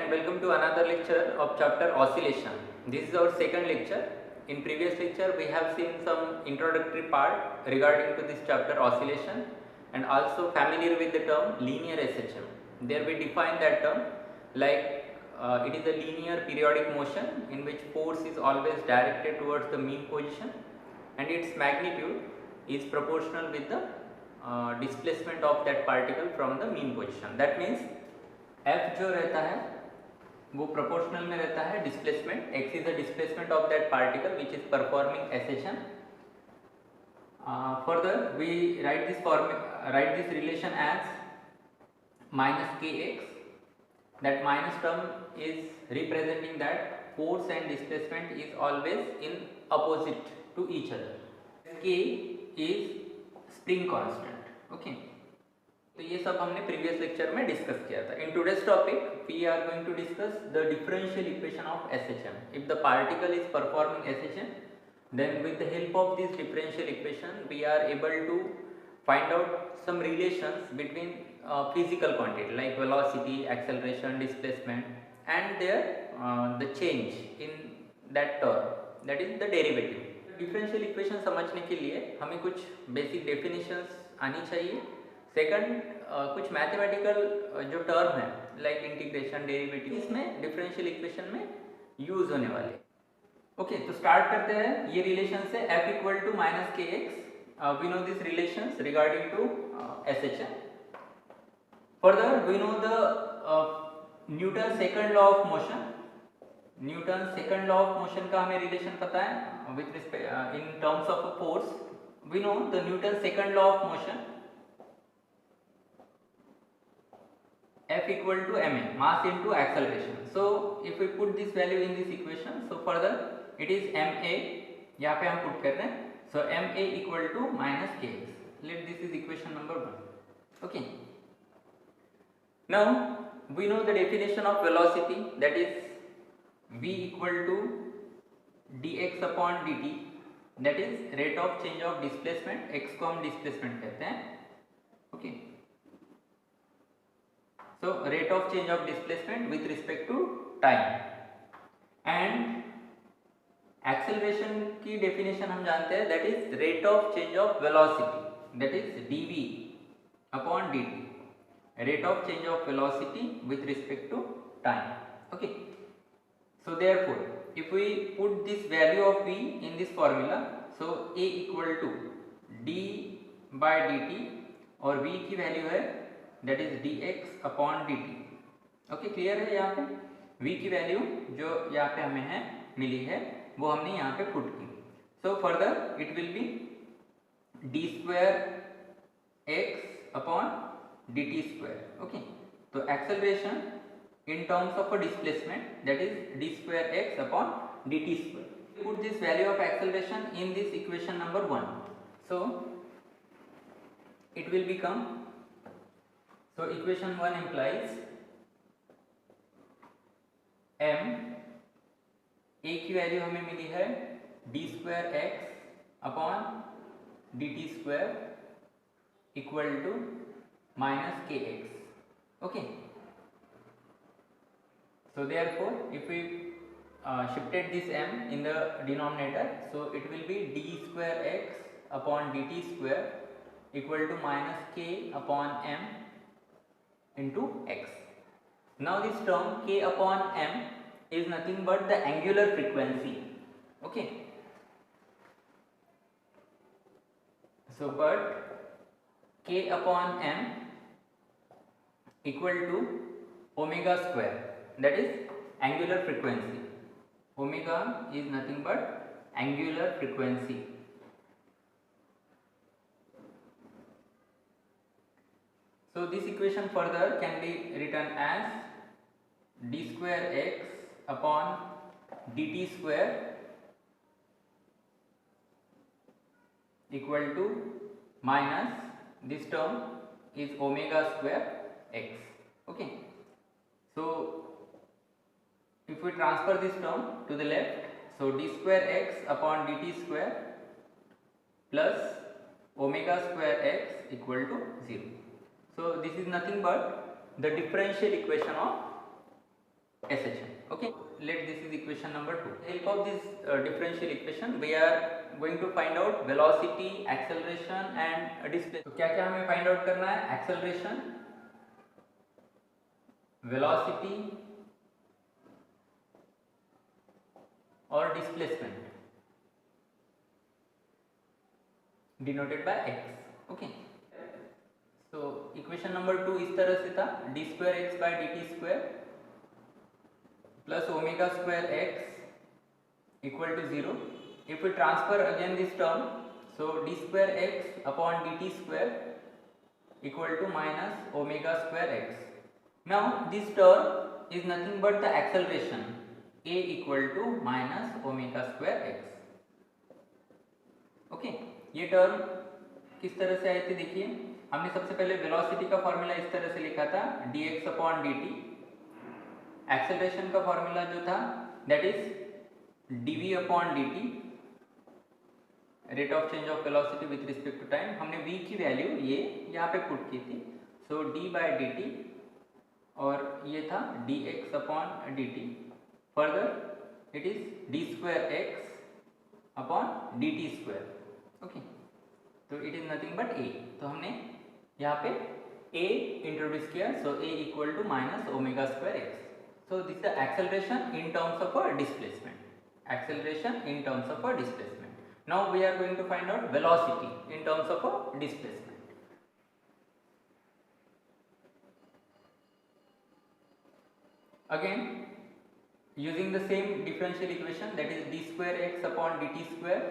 and welcome to another lecture of chapter oscillation. This is our second lecture. In previous lecture we have seen some introductory part regarding to this chapter oscillation and also familiar with the term linear SHM. There we define that term like it is a linear periodic motion in which force is always directed towards the mean position and its magnitude is proportional with the displacement of that particle from the mean position. That means F जो रहता है वो proportional में रहता है displacement, x is the displacement of that particle which is performing SHM. Further we write this relation as minus kx. That minus term is representing that force and displacement is always in opposite to each other. K is spring constant. Okay, तो ये सब हमने previous lecture में discuss किया था. In today's topic we are going to discuss the differential equation of SHM. If the particle is performing SHM, then with the help of this differential equation we are able to find out some relations between physical quantity like velocity, acceleration, displacement and their the change in that term, that is the derivative. Differential equation समझने के लिए हमें कुछ basic definitions आनी चाहिए. Second कुछ mathematical जो term है लाइक इंटीग्रेशन, डेरिवेटिव, इसमें डिफरेंशियल इक्वेशन में यूज होने वाले. ओके, तो स्टार्ट करते हैं ये रिलेशन से. F equal to minus k x, we know this relations regarding to SHM. Further we know the Newton second law of motion. Newton second law of motion का हमें relation पता है with respect in terms of a force. We know the Newton second law of motion F equal to ma, mass into acceleration. So if we put this value in this equation, so further it is ma, यहाँ पे हम put कर रहे हैं. So ma equal to minus kx. Let this is equation number 1. Okay. Now we know the definition of velocity, that is v equal to dx upon dt, that is rate of change of displacement. x को हम displacement कहते हैं. Okay. So rate of change of displacement with respect to time. And acceleration की definition हम जानते हैं, that is rate of change of velocity, that is dv upon dt, rate of change of velocity with respect to time. Okay, so therefore if we put this value of v in this formula, so a equal to d by dt और v की value है that is dx upon dt. Okay, clear है. यहाँ पे v की value जो यहाँ पे हमें है मिली है वो हमने यहाँ पे पुट की. So further it will be d square x upon dt square. Okay, तो acceleration in terms of a displacement, that is d square x upon dt square. Put this value of acceleration in this equation number 1. So it will become, so equation 1 implies m, a की value हमें मिली है d square x upon dt square equal to minus k x. Okay, so therefore if we shifted this m in the denominator, so it will be d square x upon dt square equal to minus k upon m into x. Now this term k upon m is nothing but the angular frequency. Okay, so but k upon m equal to omega square, that is angular frequency. Omega is nothing but angular frequency. So this equation further can be written as d square x upon dt square equal to minus this term is omega square x. Okay, so if we transfer this term to the left, so d square x upon dt square plus omega square x equal to 0. So this is nothing but the differential equation of SHM. Okay, let this is equation number 2. With the help of this differential equation we are going to find out velocity, acceleration and displacement. तो क्या क्या हमें find out करना है? Acceleration, velocity और displacement denoted by x. Okay, so equation number 2 इस तरह से था, d square x by dt square plus omega square x equal to 0. If we transfer again this term, so d square x upon dt square equal to minus omega square x. Now this term is nothing but the acceleration, a equal to minus omega square x. Okay, ये term किस तरह से आई थी देखिए, हमने सबसे पहले velocity का फॉर्मूला इस तरह से लिखा था dx अपॉन dt. एक्सेलरेशन का फॉर्मूला जो था that is dv upon dt, rate of change of velocity with respect to time. हमने v की वैल्यू ये यहाँ पे पुट की थी, सो d बाय dt और ये था dx upon dt. Further it is d square x upon dt square. Okay, तो it is nothing but a. तो हमने यहाँ पे a इंट्रोड्यूस किया, so a equal to minus omega square x. So this is the acceleration in terms of a displacement. Acceleration in terms of a displacement. Now we are going to find out velocity in terms of a displacement. Again, using the same differential equation, that is d square x upon dt square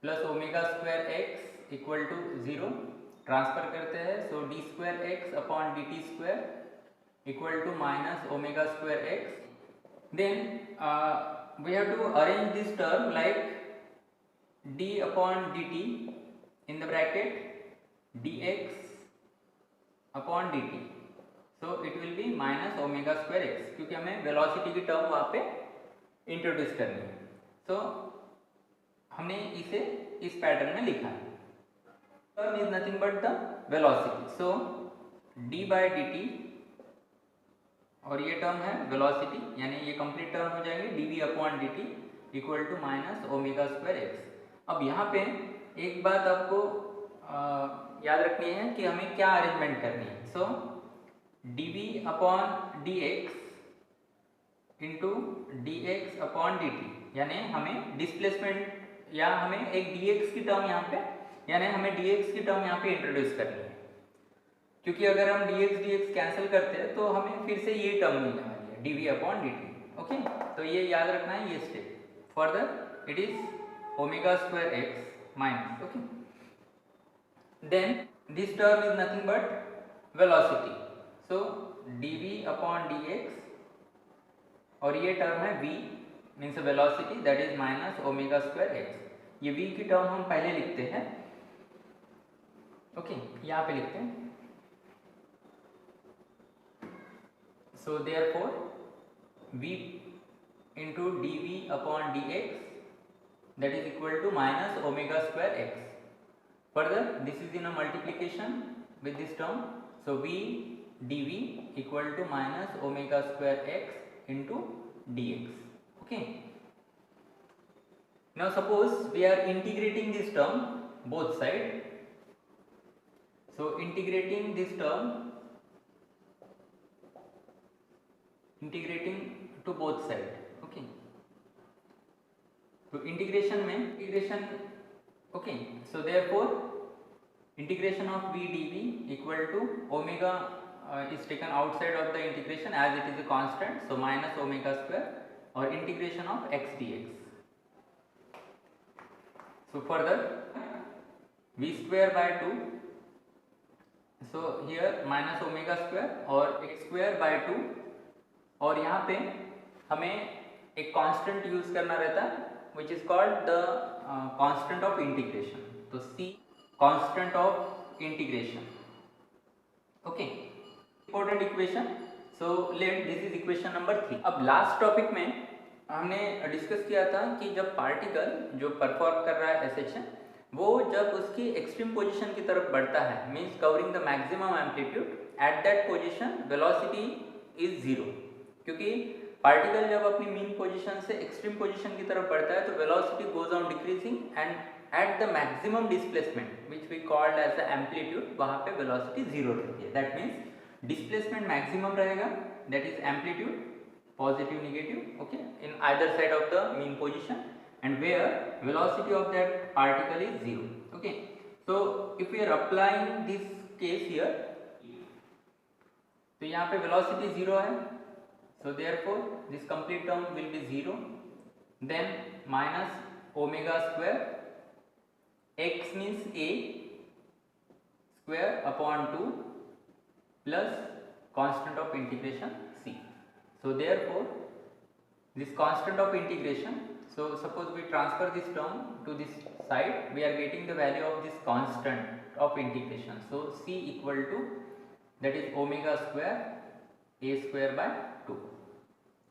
plus omega square x equal to 0. Transfer करते हैं, so d square x upon dt square equal to minus omega square x. Then we have to arrange this term like d upon dt in the bracket dx upon dt, so it will be minus omega square x, क्योंकि हमें velocity की term वहाँ पे introduce करनी है. so हमने इसे इस पैटर्न में लिखा है. Term is nothing but the velocity, so d by dt और ये टर्म है वेलोसिटी, यानी ये कंप्लीट टर्म हो जाएंगे dv upon dt equal to minus omega square x. अब यहाँ पे एक बात आपको याद रखनी है कि हमें क्या अरेंजमेंट करनी है. सो dv upon dx into dx upon dt, यानी हमें डिस्प्लेसमेंट या हमें एक dx की टर्म यहाँ पे, यानी हमें dx की टर्म यहाँ पे इंट्रोड्यूस करनी है, क्योंकि अगर हम dx कैंसिल करते हैं तो हमें फिर से ये टर्म मिलने वाली है dv अपॉन dt. ओके, तो ये याद रखना है ये step. Further it is omega square x minus. Okay, then this term is nothing but velocity, so dv upon dx और ये टर्म है v means velocity, that is minus omega square x. ये v की term हम पहले लिखते हैं. Okay, यहाँ पे लिखते हैं. So therefore v into dv upon dx, that is equal to minus omega square x. Further this is in a multiplication with this term, so v dv equal to minus omega square x into dx. Okay, now suppose we are integrating this term both sides. So integrating this term, integrating to both side. Okay, तो integration में integration. Okay, so therefore integration of v dv equal to omega is taken outside of the integration as it is a constant, so minus omega square और integration of x dx. So further v square by 2, so here minus omega square और x square by 2, और यहाँ पे हमें एक constant use करना रहता है which is called the constant of integration. तो c constant of integration. Okay, important equation. So let this is equation number 3. अब लास्ट टॉपिक में हमने डिस्कस किया था कि जब पार्टिकल जो परफॉर्म कर रहा है SHM, वो जब उसकी एक्सट्रीम पोजीशन की तरफ बढ़ता है, means covering the maximum amplitude, at that position velocity is 0. क्योंकि पार्टिकल जब अपनी मीन पोजीशन से एक्सट्रीम पोजीशन की तरफ बढ़ता है तो velocity goes on decreasing and at the maximum displacement which we called as the amplitude, वहाँ पे वेलोसिटी जीरो रहती है। दैट मीन्स डिस्प्लेसमेंट मैक्सिमम रहेगा, that is amplitude, positive negative, okay, in either side of the mean position, and where velocity of that particle is zero. Okay, so if we are applying this case here, तो यहाँ पे velocity zero है, so therefore this complete term will be zero, then minus omega square, x means a square upon 2 plus constant of integration c. So therefore this constant of integration, so suppose we transfer this term to this side, we are getting the value of this constant of integration. So c equal to, that is omega square a square by 2.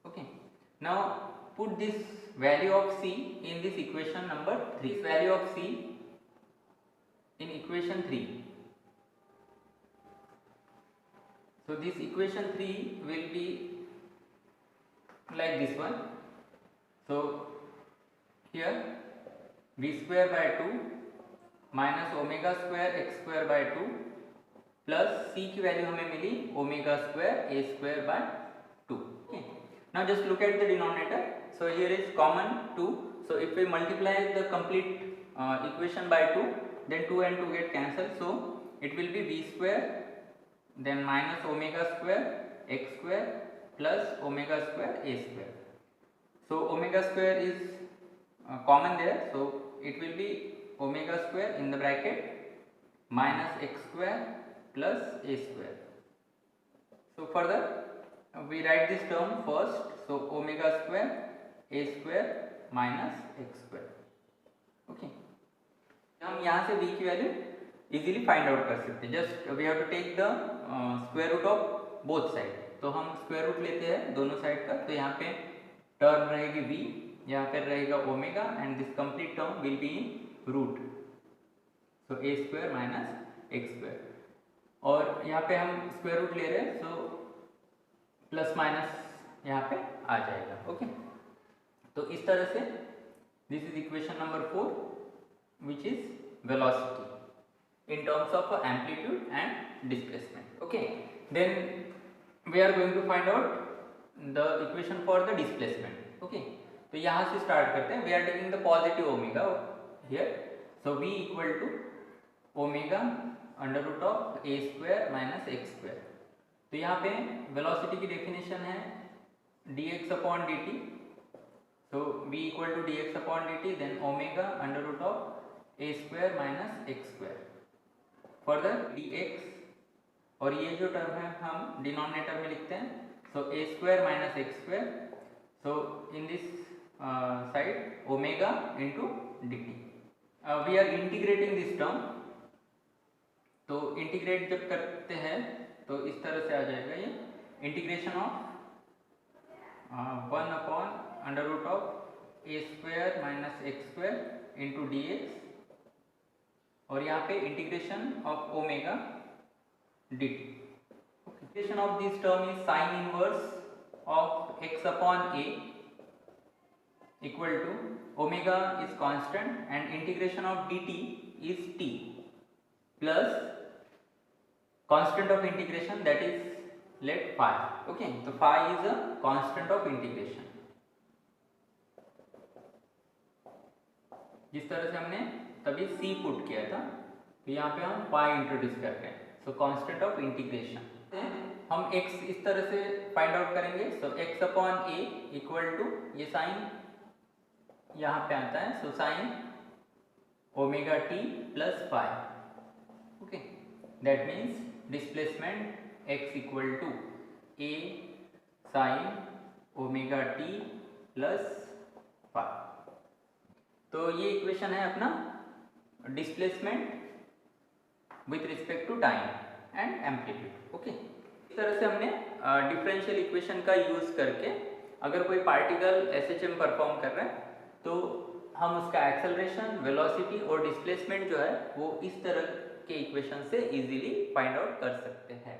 Okay, now put this value of c in this equation number 3. This value of c in equation 3. So this equation 3 will be like this one. So here v square by 2 minus omega square x square by 2 plus c की value हमें मिली omega square a square by 2. Okay. Now just look at the denominator. So here is common 2. So if we multiply the complete equation by 2, then 2 and 2 get cancelled. So it will be v square, then minus omega square x square plus omega square a square. So omega square is common there, so it will be omega square in the bracket minus x square plus a square. So further we write this term first, so omega square a square minus x square. Okay, हम यहाँ से v की value easily find out कर सकते हैं. Just we have to take the square root of both side. तो हम square root लेते हैं दोनों साइड का, तो यहाँ पे टर्म रहेगी v, यहाँ पर रहेगा omega and this complete term will be in root, so a square minus x square. और यहाँ पे हम स्क्वायर रूट ले रहे हैं, सो प्लस माइनस यहाँ पे आ जाएगा. ओके, तो इस तरह से this is equation number 4 which is velocity in terms of amplitude and displacement. Okay, then we are going to find out the equation for the displacement. Okay, तो यहाँ से start करते हैं. We are taking the positive omega here, so v equal to omega under root of a square minus x square. तो यहाँ पे velocity की definition है dx upon dt, so v equal to dx upon dt, then omega under root of a square minus x square. Further dx, और ये जो term है हम डिनोमिनेटर में लिखते हैं, so a square minus x square, so in this side omega into d t. We are integrating this term, तो integrate जब करते हैं तो इस तरह से आ जाएगा ये integration of 1 upon under root of a square minus x square into d x, और यहाँ पे integration of omega d t. Integration of this term is sine inverse of x upon a equal to omega is constant and integration of dt is t plus constant of integration that is let phi. Okay, तो phi is a constant of integration. जिस तरह से हमने तभी c put किया था, तो यहाँ पे हम पाई इंट्रोड्यूस कर रहे हैं, सो कांस्टेंट ऑफ इंटीग्रेशन. हम x इस तरह से फाइंड आउट करेंगे, so x upon a equal to, ये साइन यहाँ पे आता है, so sine omega t plus phi. Okay, that means displacement x equal to a sine omega t plus phi. तो ये इक्वेशन है अपना displacement with respect to time and amplitude. Okay, इस तरह से हमने डिफरेंशियल इक्वेशन का यूज करके अगर कोई पार्टिकल एसएचएम परफॉर्म कर रहा है तो हम उसका एक्सेलरेशन, वेलोसिटी और डिस्प्लेसमेंट जो है वो इस तरह के इक्वेशन से इजीली फाइंड आउट कर सकते हैं.